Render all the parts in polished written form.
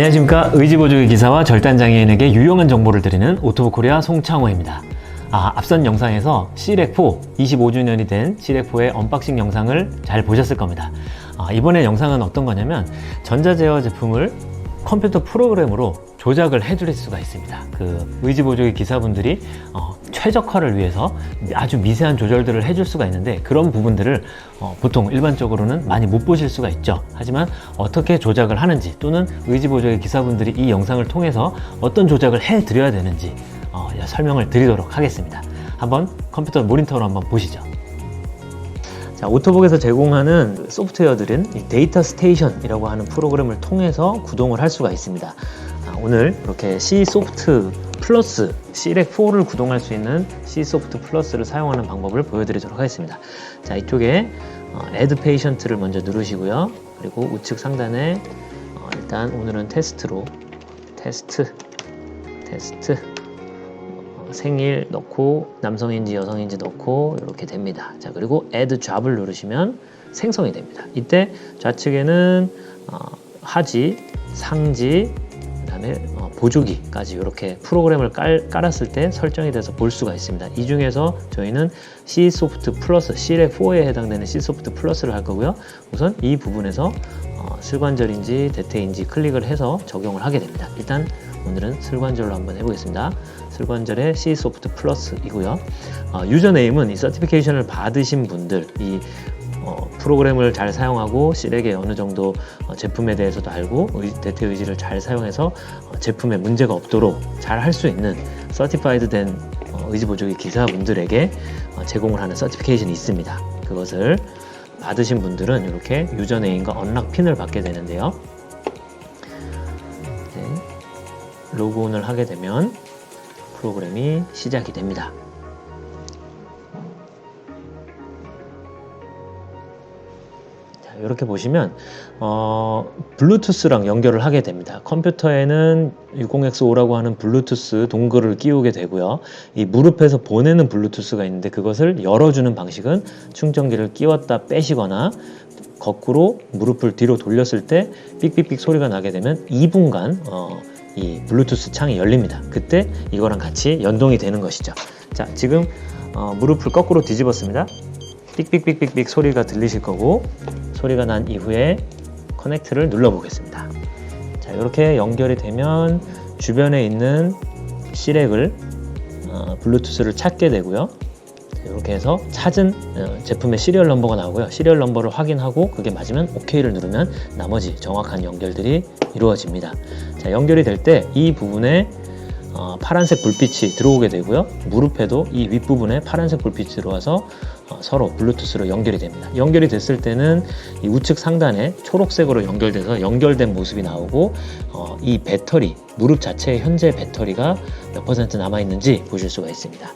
안녕하십니까. 의지보조기 기사와 절단장애인에게 유용한 정보를 드리는 오토부코리아 송창호입니다. 앞선 영상에서 시렉4 25주년이 된 시렉4의 언박싱 영상을 잘 보셨을 겁니다. 이번에 영상은 어떤 거냐면 전자제어 제품을 컴퓨터 프로그램으로 조작을 해드릴 수가 있습니다. 그 의지보조기 기사분들이 최적화를 위해서 아주 미세한 조절들을 해줄 수가 있는데, 그런 부분들을 보통 일반적으로는 많이 못 보실 수가 있죠. 하지만 어떻게 조작을 하는지, 또는 의지보조기 기사분들이 이 영상을 통해서 어떤 조작을 해드려야 되는지 설명을 드리도록 하겠습니다. 한번 컴퓨터 모니터로 한번 보시죠. 자, 오토복에서 제공하는 소프트웨어들은 이 데이터 스테이션이라고 하는 프로그램을 통해서 구동을 할 수가 있습니다. 오늘 이렇게 C소프트 플러스, 시렉4를 구동할 수 있는 C소프트 플러스를 사용하는 방법을 보여드리도록 하겠습니다. 자, 이쪽에 Add Patient를 먼저 누르시고요. 그리고 우측 상단에 일단 오늘은 테스트 생일 넣고 남성인지 여성인지 넣고 이렇게 됩니다. 자, 그리고 Add Job을 누르시면 생성이 됩니다. 이때 좌측에는 하지, 상지, 그다음에 보조기까지 이렇게 프로그램을 깔았을 때 설정이 돼서 볼 수가 있습니다. 이 중에서 저희는 C소프트 플러스, 시렉4에 해당되는 C소프트 플러스를 할 거고요. 우선 이 부분에서 슬관절인지 대퇴인지 클릭을 해서 적용을 하게 됩니다. 일단 오늘은 슬관절로 한번 해보겠습니다. 슬관절의 C소프트 플러스이고요. 유저네임은 이 서티피케이션을 받으신 분들, 이 프로그램을 잘 사용하고 시렉의 어느 정도 제품에 대해서도 알고 대퇴 의지를 잘 사용해서 제품에 문제가 없도록 잘 할 수 있는 서티파이드 된 의지보조기 기사분들에게 제공을 하는 서티피케이션이 있습니다. 그것을 받으신 분들은 이렇게 유저네임과 언락 핀을 받게 되는데요. 로그온을 하게 되면 프로그램이 시작이 됩니다. 자, 이렇게 보시면 블루투스랑 연결을 하게 됩니다. 컴퓨터에는 60X5라고 하는 블루투스 동글을 끼우게 되고요. 이 무릎에서 보내는 블루투스가 있는데, 그것을 열어주는 방식은 충전기를 끼웠다 빼시거나 거꾸로 무릎을 뒤로 돌렸을 때 삑삑삑 소리가 나게 되면 2분간 이 블루투스 창이 열립니다. 그때 이거랑 같이 연동이 되는 것이죠. 자, 지금 무릎을 거꾸로 뒤집었습니다. 삑삑삑삑삑 소리가 들리실 거고, 소리가 난 이후에 커넥트를 눌러 보겠습니다. 자, 이렇게 연결이 되면 주변에 있는 시렉을 블루투스를 찾게 되고요. 이렇게 해서 찾은 제품의 시리얼 넘버가 나오고요. 시리얼 넘버를 확인하고 그게 맞으면 OK를 누르면 나머지 정확한 연결들이 이루어집니다. 자, 연결이 될 때 이 부분에 파란색 불빛이 들어오게 되고요. 무릎에도 이 윗부분에 파란색 불빛이 들어와서 서로 블루투스로 연결이 됩니다. 연결이 됐을 때는 이 우측 상단에 초록색으로 연결돼서 연결된 모습이 나오고, 이 배터리, 무릎 자체의 현재 배터리가 몇 % 남아있는지 보실 수가 있습니다.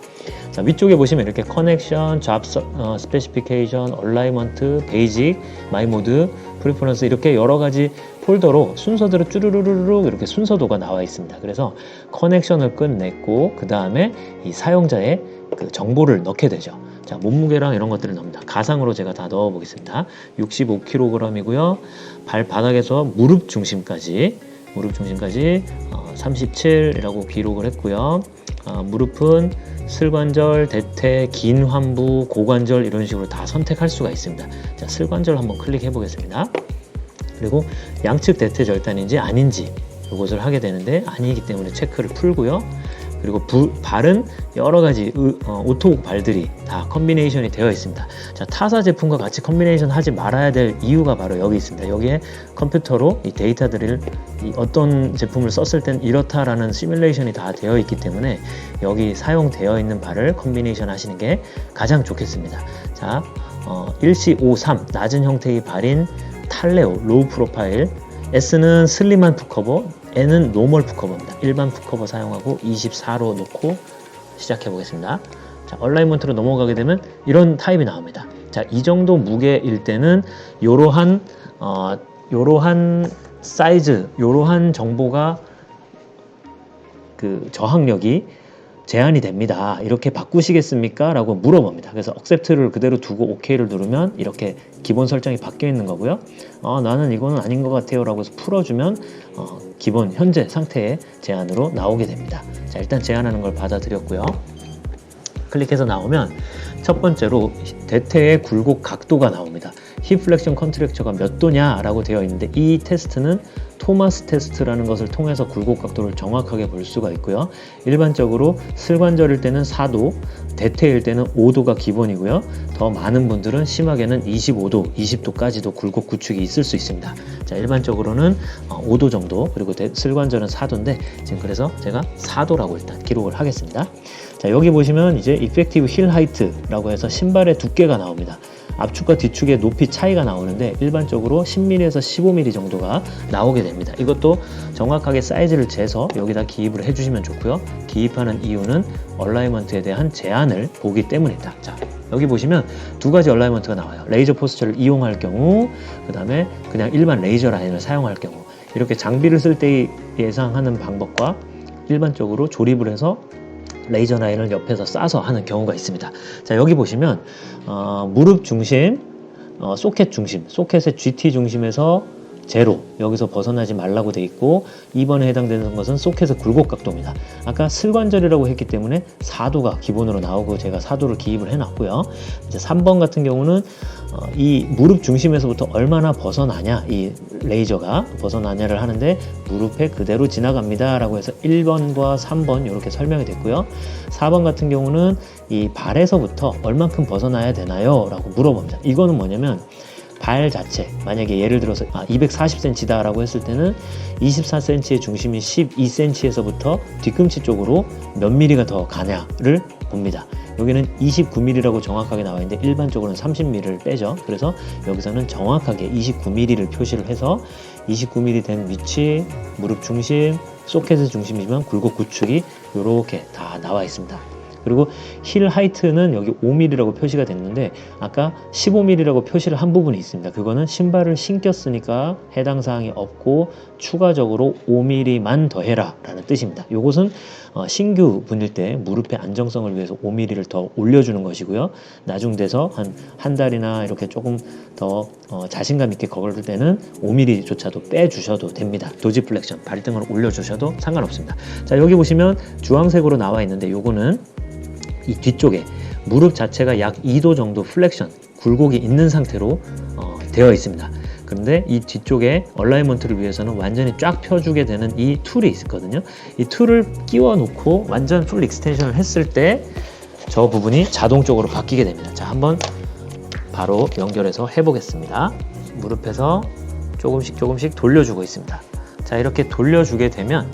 자, 위쪽에 보시면 이렇게 커넥션, 잡 스페시피케이션, 얼라이먼트, 베이직, 마이 모드, 프리퍼런스, 이렇게 여러 가지 폴더로 순서대로 쭈루루루루 이렇게 순서도가 나와 있습니다. 그래서 커넥션을 끝냈고 그 다음에 이 사용자의 그 정보를 넣게 되죠. 자, 몸무게랑 이런 것들을 넣습니다. 가상으로 제가 다 넣어 보겠습니다. 65kg이고요. 발바닥에서 무릎 중심까지 37이라고 기록을 했고요. 무릎은 슬관절, 대퇴, 긴 환부, 고관절 이런 식으로 다 선택할 수가 있습니다. 자, 슬관절 한번 클릭해 보겠습니다. 그리고 양측 대퇴 절단인지 아닌지 이것을 하게 되는데, 아니기 때문에 체크를 풀고요. 그리고 발은 여러 가지 오토 발들이 다 컨비네이션이 되어 있습니다. 자, 타사 제품과 같이 컨비네이션 하지 말아야 될 이유가 바로 여기 있습니다. 여기에 컴퓨터로 이 데이터들을 어떤 제품을 썼을 땐 이렇다라는 시뮬레이션이 다 되어 있기 때문에 여기 사용되어 있는 발을 컨비네이션 하시는 게 가장 좋겠습니다. 자, 1C53 낮은 형태의 발인 탈레오 로우 프로파일, S는 슬림한 풋커버, N은 노멀 풋커버입니다. 일반 풋커버 사용하고 24로 놓고 시작해 보겠습니다. 자, 얼라이먼트로 넘어가게 되면 이런 타입이 나옵니다. 자, 이 정도 무게일 때는 요러한 사이즈, 요러한 정보가 그 저항력이 제한이 됩니다. 이렇게 바꾸시겠습니까? 라고 물어봅니다. 그래서 accept를 그대로 두고 OK를 누르면 이렇게 기본 설정이 바뀌어 있는 거고요. 나는 이거는 아닌 것 같아요 라고 해서 풀어주면 기본 현재 상태의 제한으로 나오게 됩니다. 자, 일단 제한하는 걸 받아들였고요. 클릭해서 나오면 첫 번째로 대퇴의 굴곡 각도가 나옵니다. 힙 플렉션 컨트랙처가 몇 도냐 라고 되어 있는데 이 테스트는 토마스 테스트라는 것을 통해서 굴곡 각도를 정확하게 볼 수가 있고요. 일반적으로 슬관절일 때는 4도, 대퇴일 때는 5도가 기본이고요. 더 많은 분들은 심하게는 25도, 20도까지도 굴곡 구축이 있을 수 있습니다. 자, 일반적으로는 5도 정도, 그리고 슬관절은 4도인데 지금 그래서 제가 4도라고 일단 기록을 하겠습니다. 자, 여기 보시면 이제 Effective Heel Height라고 해서 신발의 두께가 나옵니다. 앞축과 뒤축의 높이 차이가 나오는데 일반적으로 10mm에서 15mm 정도가 나오게 됩니다. 이것도 정확하게 사이즈를 재서 여기다 기입을 해주시면 좋고요. 기입하는 이유는 얼라이먼트에 대한 제한을 보기 때문입니다. 자, 여기 보시면 두 가지 얼라이먼트가 나와요. 레이저 포스처를 이용할 경우, 그 다음에 그냥 일반 레이저 라인을 사용할 경우, 이렇게 장비를 쓸 때 예상하는 방법과 일반적으로 조립을 해서 레이저 라인을 옆에서 싸서 하는 경우가 있습니다. 자, 여기 보시면 무릎 중심, 소켓 중심, 소켓의 GT 중심에서 제로, 여기서 벗어나지 말라고 돼 있고 2번에 해당되는 것은 소켓의 굴곡 각도입니다. 아까 슬관절이라고 했기 때문에 4도가 기본으로 나오고 제가 4도를 기입을 해놨고요. 이제 3번 같은 경우는 이 무릎 중심에서부터 얼마나 벗어나냐, 이 레이저가 벗어나냐를 하는데 무릎에 그대로 지나갑니다 라고 해서 1번과 3번 이렇게 설명이 됐고요. 4번 같은 경우는 이 발에서부터 얼만큼 벗어나야 되나요? 라고 물어봅니다. 이거는 뭐냐면 발 자체, 만약에 예를 들어서 240cm다 라고 했을 때는 24cm의 중심이 12cm에서부터 뒤꿈치 쪽으로 몇 mm가 더 가냐를 봅니다. 여기는 29mm라고 정확하게 나와 있는데 일반적으로는 30mm를 빼죠. 그래서 여기서는 정확하게 29mm를 표시를 해서 29mm 된 위치, 무릎 중심, 소켓의 중심이지만 굴곡 구축이 이렇게 다 나와 있습니다. 그리고 힐 하이트는 여기 5mm라고 표시가 됐는데 아까 15mm라고 표시를 한 부분이 있습니다. 그거는 신발을 신겼으니까 해당 사항이 없고 추가적으로 5mm만 더해라 라는 뜻입니다. 이것은 신규 분일 때 무릎의 안정성을 위해서 5mm를 더 올려주는 것이고요. 나중 돼서 한 달이나 이렇게 조금 더 자신감 있게 걸을 때는 5mm조차도 빼주셔도 됩니다. 도지 플렉션, 발등을 올려주셔도 상관없습니다. 자, 여기 보시면 주황색으로 나와 있는데 요거는 이 뒤쪽에 무릎 자체가 약 2도 정도 플렉션, 굴곡이 있는 상태로 되어 있습니다. 그런데 이 뒤쪽에 얼라이먼트를 위해서는 완전히 쫙 펴주게 되는 이 툴이 있거든요. 이 툴을 끼워 놓고 완전 풀 익스텐션을 했을 때 저 부분이 자동적으로 바뀌게 됩니다. 자, 한번 바로 연결해서 해보겠습니다. 무릎에서 조금씩 돌려주고 있습니다. 자, 이렇게 돌려주게 되면,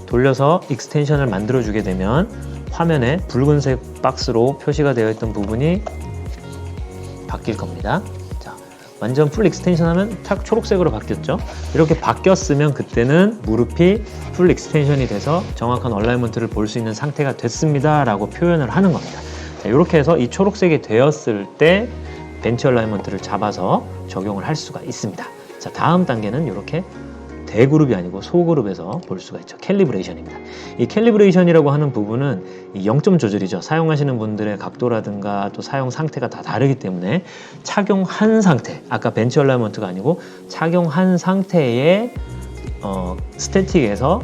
돌려서 익스텐션을 만들어주게 되면 화면에 붉은색 박스로 표시가 되어 있던 부분이 바뀔 겁니다. 자, 완전 풀 익스텐션 하면 탁 초록색으로 바뀌었죠. 이렇게 바뀌었으면 그때는 무릎이 풀 익스텐션이 돼서 정확한 얼라이먼트를 볼 수 있는 상태가 됐습니다 라고 표현을 하는 겁니다. 자, 이렇게 해서 이 초록색이 되었을 때 벤치 얼라이먼트를 잡아서 적용을 할 수가 있습니다. 자, 다음 단계는 이렇게 대그룹이 아니고 소그룹에서 볼 수가 있죠. 캘리브레이션입니다. 이 캘리브레이션이라고 하는 부분은 이 0점 조절이죠. 사용하시는 분들의 각도라든가 또 사용 상태가 다 다르기 때문에 착용한 상태, 아까 벤치 얼라이먼트가 아니고 착용한 상태의 스태틱에서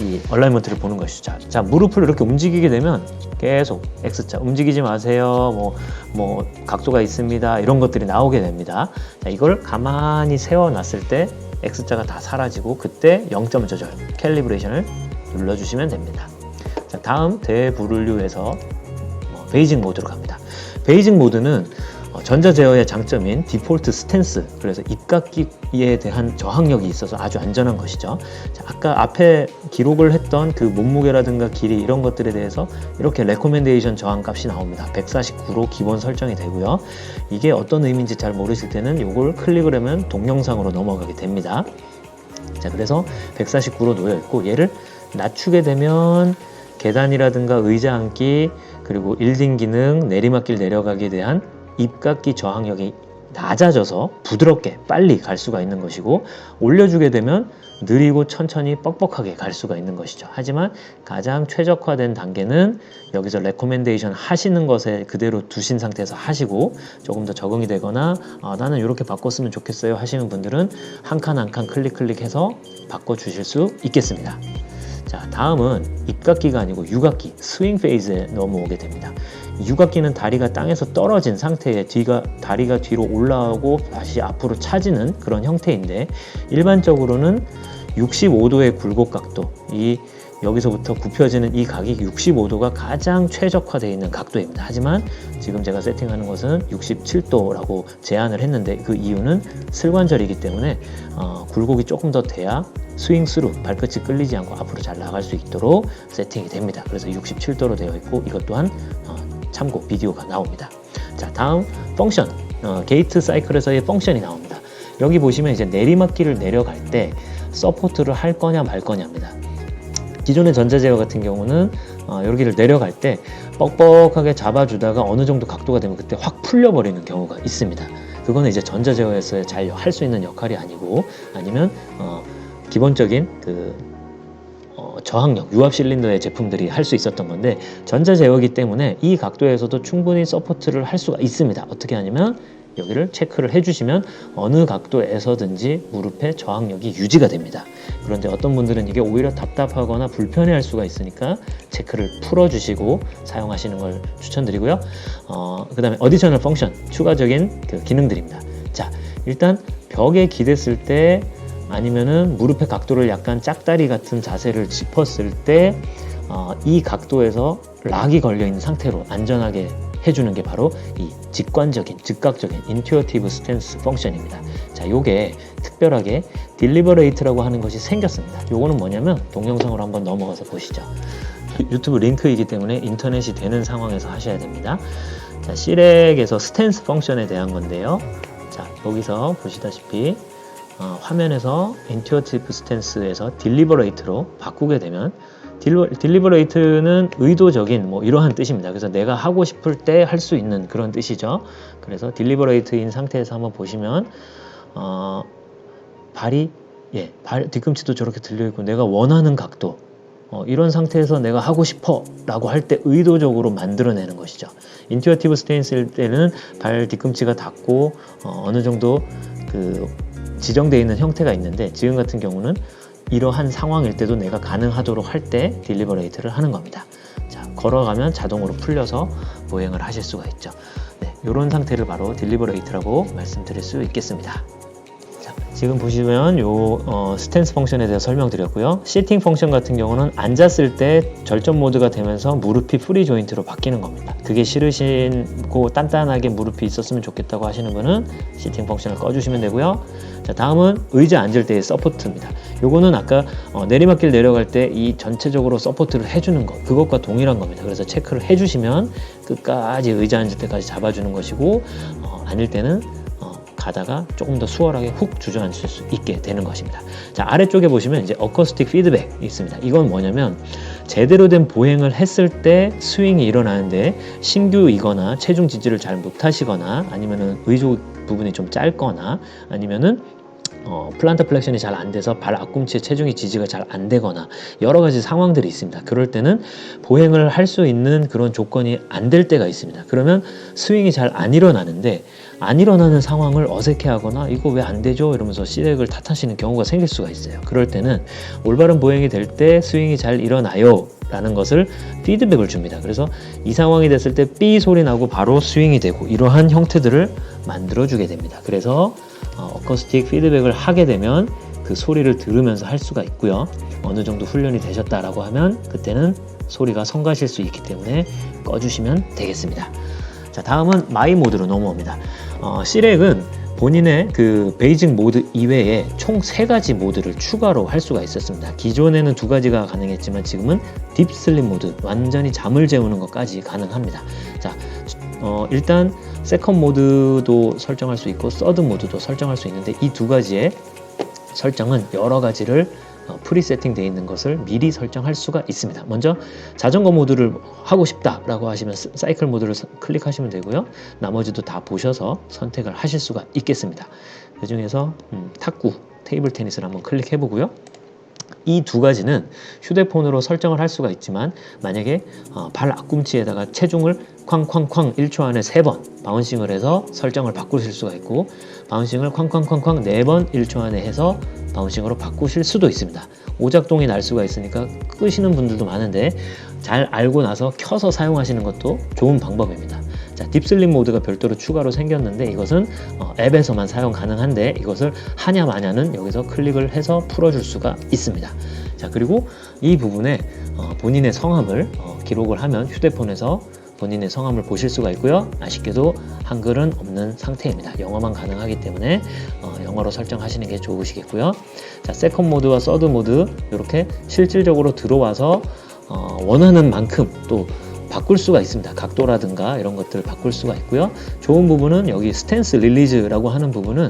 이 얼라이먼트를 보는 것이죠. 자, 무릎을 이렇게 움직이게 되면 계속 X자 움직이지 마세요, 뭐 각도가 있습니다, 이런 것들이 나오게 됩니다. 자, 이걸 가만히 세워놨을 때 X자가 다 사라지고 그때 0점 조절, 캘리브레이션을 눌러주시면 됩니다. 자, 다음 대분류에서 베이징 모드로 갑니다. 베이징 모드는 전자 제어의 장점인 디폴트 스탠스, 그래서 입각기에 대한 저항력이 있어서 아주 안전한 것이죠. 자, 아까 앞에 기록을 했던 그 몸무게라든가 길이 이런 것들에 대해서 이렇게 레코멘데이션 저항 값이 나옵니다. 149로 기본 설정이 되고요. 이게 어떤 의미인지 잘 모르실 때는 이걸 클릭을 하면 동영상으로 넘어가게 됩니다. 자, 그래서 149로 놓여 있고 얘를 낮추게 되면 계단이라든가 의자 앉기, 그리고 일딩 기능, 내리막길 내려가기에 대한 입각기 저항력이 낮아져서 부드럽게 빨리 갈 수가 있는 것이고, 올려주게 되면 느리고 천천히 뻑뻑하게 갈 수가 있는 것이죠. 하지만 가장 최적화된 단계는 여기서 레코멘데이션 하시는 것에 그대로 두신 상태에서 하시고, 조금 더 적응이 되거나 나는 이렇게 바꿨으면 좋겠어요 하시는 분들은 한 칸 한 칸 클릭해서 바꿔주실 수 있겠습니다. 자, 다음은 입각기가 아니고 유각기, 스윙 페이즈에 넘어오게 됩니다. 유각기는 다리가 땅에서 떨어진 상태에 다리가 뒤로 올라오고 다시 앞으로 차지는 그런 형태인데, 일반적으로는 65도의 굴곡 각도, 여기서부터 굽혀지는 이 각이 65도가 가장 최적화되어 있는 각도입니다. 하지만 지금 제가 세팅하는 것은 67도라고 제안을 했는데, 그 이유는 슬관절이기 때문에 굴곡이 조금 더 돼야 스윙 스루, 발끝이 끌리지 않고 앞으로 잘 나갈 수 있도록 세팅이 됩니다. 그래서 67도로 되어 있고, 이것 또한 참고 비디오가 나옵니다. 자, 다음 펑션, 게이트 사이클에서의 펑션이 나옵니다. 여기 보시면 이제 내리막길을 내려갈 때 서포트를 할 거냐 말 거냐입니다. 기존의 전자제어 같은 경우는 여기를 내려갈 때 뻑뻑하게 잡아주다가 어느 정도 각도가 되면 그때 확 풀려버리는 경우가 있습니다. 그거는 이제 전자제어에서 잘 할 수 있는 역할이 아니고, 아니면 기본적인 저항력, 유압 실린더의 제품들이 할 수 있었던 건데, 전자 제어기 때문에 이 각도에서도 충분히 서포트를 할 수가 있습니다. 어떻게 하냐면 여기를 체크를 해주시면 어느 각도에서든지 무릎의 저항력이 유지가 됩니다. 그런데 어떤 분들은 이게 오히려 답답하거나 불편해할 수가 있으니까 체크를 풀어주시고 사용하시는 걸 추천드리고요. 그 다음에 어디셔널 펑션, 추가적인 기능들입니다. 자, 일단 벽에 기댔을 때, 아니면은 무릎의 각도를 약간 짝다리 같은 자세를 짚었을 때 이 각도에서 락이 걸려 있는 상태로 안전하게 해주는 게 바로 이 직관적인, 즉각적인 인투어티브 스탠스 펑션입니다. 자, 요게 특별하게 딜리버레이트라고 하는 것이 생겼습니다. 요거는 뭐냐면 동영상으로 한번 넘어가서 보시죠. 유튜브 링크이기 때문에 인터넷이 되는 상황에서 하셔야 됩니다. 자, 시렉에서 스탠스 펑션에 대한 건데요. 자, 여기서 보시다시피 화면에서 인투어티브 스탠스에서 딜리버레이트로 바꾸게 되면, 딜리버레이트는 의도적인 이러한 뜻입니다. 그래서 내가 하고 싶을 때 할 수 있는 그런 뜻이죠. 그래서 딜리버레이트인 상태에서 한번 보시면 발 뒤꿈치도 저렇게 들려있고 내가 원하는 각도, 이런 상태에서 내가 하고 싶어 라고 할 때 의도적으로 만들어내는 것이죠. 인투어티브 스탠스일 때는 발 뒤꿈치가 닿고 어느 정도 지정되어 있는 형태가 있는데, 지금 같은 경우는 이러한 상황일 때도 내가 가능하도록 할 때 딜리버레이트를 하는 겁니다. 자, 걸어가면 자동으로 풀려서 보행을 하실 수가 있죠. 네, 이런 상태를 바로 딜리버레이트라고 말씀드릴 수 있겠습니다. 자, 지금 보시면 스탠스 펑션에 대해서 설명드렸고요. 시팅 펑션 같은 경우는 앉았을 때 절전 모드가 되면서 무릎이 프리 조인트로 바뀌는 겁니다. 그게 싫으시고 단단하게 무릎이 있었으면 좋겠다고 하시는 분은 시팅 펑션을 꺼주시면 되고요. 자, 다음은 의자 앉을 때의 서포트입니다. 요거는 아까 내리막길 내려갈 때 이 전체적으로 서포트를 해주는 것, 그것과 동일한 겁니다. 그래서 체크를 해주시면 끝까지 의자 앉을 때까지 잡아주는 것이고, 아닐 때는 가다가 조금 더 수월하게 훅 주저앉을 수 있게 되는 것입니다. 자, 아래쪽에 보시면 이제 어쿠스틱 피드백이 있습니다. 이건 뭐냐면 제대로 된 보행을 했을 때 스윙이 일어나는데 신규이거나 체중 지지를 잘 못하시거나, 아니면은 의족 부분이 좀 짧거나, 아니면은 플란터 플렉션이 잘 안 돼서 발 앞꿈치에 체중이 지지가 잘 안 되거나, 여러 가지 상황들이 있습니다. 그럴 때는 보행을 할 수 있는 그런 조건이 안 될 때가 있습니다. 그러면 스윙이 잘 안 일어나는데, 안 일어나는 상황을 어색해하거나 이거 왜 안 되죠? 이러면서 시렉을 탓하시는 경우가 생길 수가 있어요. 그럴 때는 올바른 보행이 될 때 스윙이 잘 일어나요 라는 것을 피드백을 줍니다. 그래서 이 상황이 됐을 때 삐 소리 나고 바로 스윙이 되고, 이러한 형태들을 만들어 주게 됩니다. 그래서 어쿠스틱 피드백을 하게 되면 그 소리를 들으면서 할 수가 있고요. 어느 정도 훈련이 되셨다라고 하면 그때는 소리가 성가실 수 있기 때문에 꺼주시면 되겠습니다. 자, 다음은 마이 모드로 넘어옵니다. 시렉은 본인의 베이직 모드 이외에 총 3가지 모드를 추가로 할 수가 있었습니다. 기존에는 2가지가 가능했지만 지금은 딥슬립 모드, 완전히 잠을 재우는 것까지 가능합니다. 자, 일단 세컨 모드도 설정할 수 있고 서드 모드도 설정할 수 있는데, 이 2가지의 설정은 여러 가지를 프리 세팅되어 있는 것을 미리 설정할 수가 있습니다. 먼저 자전거 모드를 하고 싶다라고 하시면 사이클 모드를 클릭하시면 되고요. 나머지도 다 보셔서 선택을 하실 수가 있겠습니다. 그 중에서 탁구, 테이블 테니스를 한번 클릭해 보고요. 이 두 가지는 휴대폰으로 설정을 할 수가 있지만 만약에 발 앞꿈치에다가 체중을 쾅쾅쾅 1초 안에 3번 바운싱을 해서 설정을 바꾸실 수가 있고, 바운싱을 쾅쾅쾅쾅 4번 1초 안에 해서 바운싱으로 바꾸실 수도 있습니다. 오작동이 날 수가 있으니까 끄시는 분들도 많은데 잘 알고 나서 켜서 사용하시는 것도 좋은 방법입니다. 자, 딥슬립 모드가 별도로 추가로 생겼는데 이것은 앱에서만 사용 가능한데 이것을 하냐 마냐는 여기서 클릭을 해서 풀어줄 수가 있습니다. 자, 그리고 이 부분에 본인의 성함을 기록을 하면 휴대폰에서 본인의 성함을 보실 수가 있고요. 아쉽게도 한글은 없는 상태입니다. 영어만 가능하기 때문에 영어로 설정하시는 게 좋으시겠고요. 자, 세컨 모드와 서드 모드 이렇게 실질적으로 들어와서 원하는 만큼 또 바꿀 수가 있습니다. 각도라든가 이런 것들을 바꿀 수가 있고요. 좋은 부분은 여기 스탠스 릴리즈라고 하는 부분은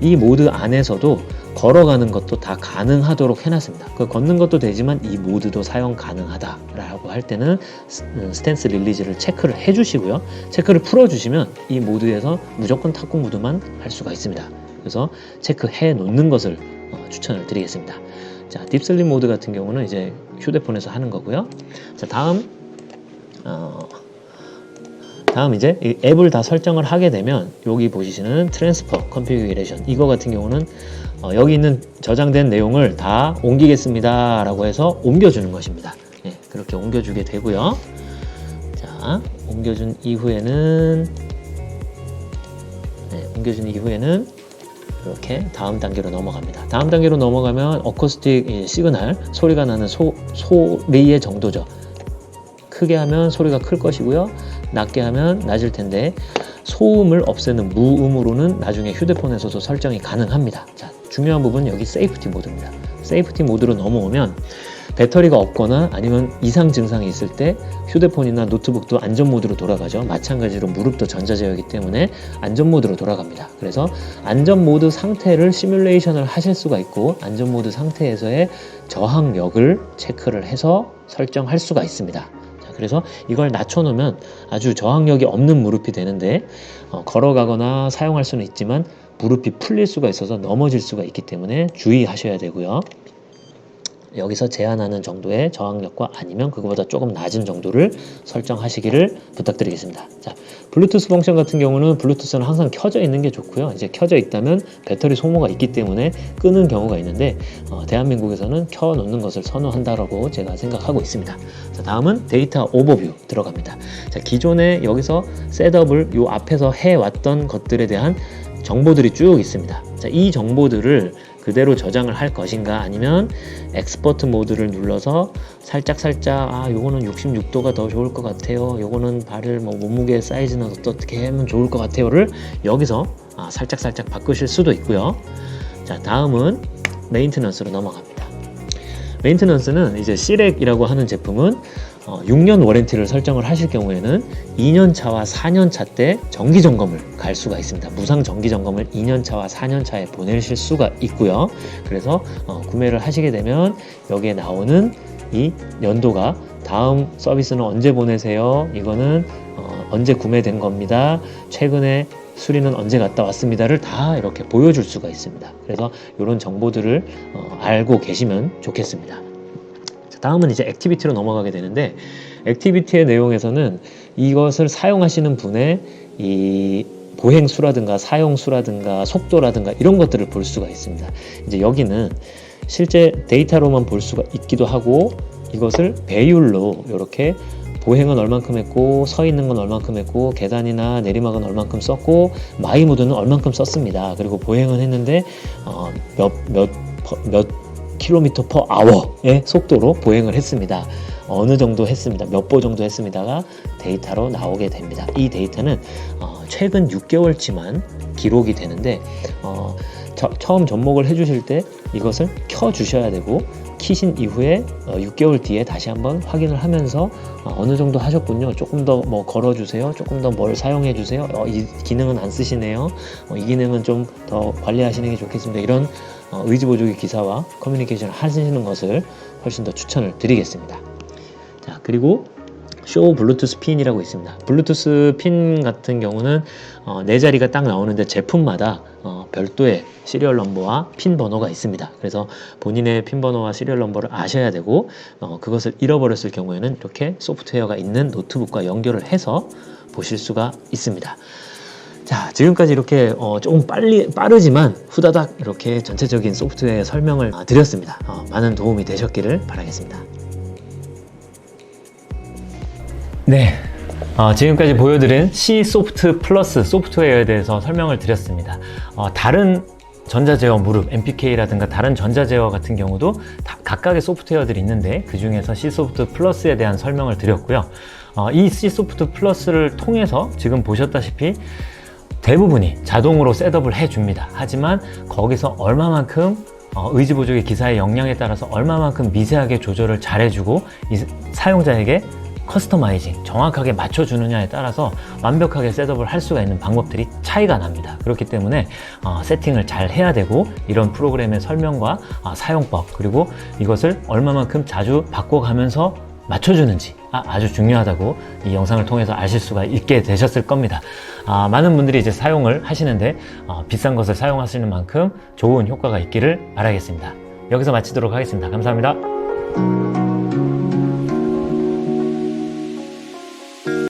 이 모드 안에서도 걸어가는 것도 다 가능하도록 해놨습니다. 그 걷는 것도 되지만 이 모드도 사용 가능하다라고 할 때는 스탠스 릴리즈를 체크를 해주시고요. 체크를 풀어주시면 이 모드에서 무조건 탁구 모드만 할 수가 있습니다. 그래서 체크해 놓는 것을 추천을 드리겠습니다. 자, 딥슬립 모드 같은 경우는 이제 휴대폰에서 하는 거고요. 자, 다음 이제 이 앱을 다 설정을 하게 되면 여기 보시는 트랜스퍼 컨피규레이션, 이거 같은 경우는 여기 있는 저장된 내용을 다 옮기겠습니다 라고 해서 옮겨주는 것입니다. 네, 그렇게 옮겨주게 되고요. 자, 옮겨준 이후에는 이렇게 다음 단계로 넘어갑니다. 다음 단계로 넘어가면 어쿠스틱 시그널, 소리가 나는 소리의 정도죠. 크게 하면 소리가 클 것이고요. 낮게 하면 낮을 텐데 소음을 없애는 무음으로는 나중에 휴대폰에서도 설정이 가능합니다. 자, 중요한 부분은 여기 세이프티 모드입니다. 세이프티 모드로 넘어오면 배터리가 없거나 아니면 이상 증상이 있을 때 휴대폰이나 노트북도 안전 모드로 돌아가죠. 마찬가지로 무릎도 전자제어이기 때문에 안전 모드로 돌아갑니다. 그래서 안전 모드 상태를 시뮬레이션을 하실 수가 있고 안전 모드 상태에서의 저항력을 체크를 해서 설정할 수가 있습니다. 그래서 이걸 낮춰놓으면 아주 저항력이 없는 무릎이 되는데 걸어가거나 사용할 수는 있지만 무릎이 풀릴 수가 있어서 넘어질 수가 있기 때문에 주의하셔야 되고요. 여기서 제한하는 정도의 저항력과 아니면 그거보다 조금 낮은 정도를 설정하시기를 부탁드리겠습니다. 자, 블루투스 펑션 같은 경우는 블루투스는 항상 켜져 있는 게 좋고요. 이제 켜져 있다면 배터리 소모가 있기 때문에 끄는 경우가 있는데 대한민국에서는 켜놓는 것을 선호한다라고 제가 생각하고 있습니다. 자, 다음은 데이터 오버뷰 들어갑니다. 자, 기존에 여기서 셋업을 요 앞에서 해왔던 것들에 대한 정보들이 쭉 있습니다. 자, 이 정보들을 그대로 저장을 할 것인가 아니면 엑스포트 모드를 눌러서 살짝 요거는 66도가 더 좋을 것 같아요, 요거는 발을 몸무게 사이즈는 어떻게 하면 좋을 것 같아요를 여기서 살짝 바꾸실 수도 있고요. 자, 다음은 메인테넌스로 넘어갑니다. 메인테넌스는 이제 시렉이라고 하는 제품은 6년 워런티를 설정을 하실 경우에는 2년차와 4년차 때 정기점검을 갈 수가 있습니다. 무상 정기점검을 2년차와 4년차에 보내실 수가 있고요. 그래서 구매를 하시게 되면 여기에 나오는 이 연도가 다음 서비스는 언제 보내세요? 이거는 언제 구매된 겁니다. 최근에 수리는 언제 갔다 왔습니다를 다 이렇게 보여줄 수가 있습니다. 그래서 이런 정보들을 알고 계시면 좋겠습니다. 다음은 이제 액티비티로 넘어가게 되는데 액티비티의 내용에서는 이것을 사용하시는 분의 이 보행수라든가 사용수라든가 속도라든가 이런 것들을 볼 수가 있습니다. 이제 여기는 실제 데이터로만 볼 수가 있기도 하고 이것을 배율로 이렇게 보행은 얼만큼 했고 서 있는 건 얼만큼 했고 계단이나 내리막은 얼만큼 썼고 마이 모드는 얼만큼 썼습니다. 그리고 보행은 했는데 몇 킬로미터 퍼 아워의 속도로 보행을 했습니다. 어느 정도 했습니다. 몇 보 정도 했습니다가 데이터로 나오게 됩니다. 이 데이터는 최근 6개월치만 기록이 되는데 처음 접목을 해주실 때 이것을 켜 주셔야 되고 키신 이후에 6개월 뒤에 다시 한번 확인을 하면서 어느 정도 하셨군요. 조금 더 뭐 걸어주세요. 조금 더 뭘 사용해 주세요. 이 기능은 안 쓰시네요. 이 기능은 좀 더 관리하시는 게 좋겠습니다. 이런 의지보조기 기사와 커뮤니케이션을 하시는 것을 훨씬 더 추천을 드리겠습니다. 자, 그리고 쇼 블루투스 핀이라고 있습니다. 블루투스 핀 같은 경우는 네 자리가 딱 나오는데 제품마다 별도의 시리얼 넘버와 핀 번호가 있습니다. 그래서 본인의 핀 번호와 시리얼 넘버를 아셔야 되고 그것을 잃어버렸을 경우에는 이렇게 소프트웨어가 있는 노트북과 연결을 해서 보실 수가 있습니다. 자, 지금까지 이렇게 조금 빠르지만 후다닥 이렇게 전체적인 소프트웨어 설명을 드렸습니다. 많은 도움이 되셨기를 바라겠습니다. 네, 지금까지 보여드린 C 소프트 플러스 소프트웨어에 대해서 설명을 드렸습니다. 다른 전자제어 무릎, MPK라든가 다른 전자제어 같은 경우도 각각의 소프트웨어들이 있는데 그 중에서 C 소프트 플러스에 대한 설명을 드렸고요. 이 C 소프트 플러스를 통해서 지금 보셨다시피 대부분이 자동으로 셋업을 해줍니다. 하지만 거기서 얼마만큼 의지보조기 기사의 역량에 따라서 얼마만큼 미세하게 조절을 잘 해주고 이 사용자에게 커스터마이징, 정확하게 맞춰주느냐에 따라서 완벽하게 셋업을 할 수가 있는 방법들이 차이가 납니다. 그렇기 때문에 세팅을 잘 해야 되고 이런 프로그램의 설명과 사용법, 그리고 이것을 얼마만큼 자주 바꿔가면서 맞춰주는지 아주 중요하다고 이 영상을 통해서 아실 수가 있게 되셨을 겁니다. 많은 분들이 이제 사용을 하시는데 비싼 것을 사용하시는 만큼 좋은 효과가 있기를 바라겠습니다. 여기서 마치도록 하겠습니다. 감사합니다.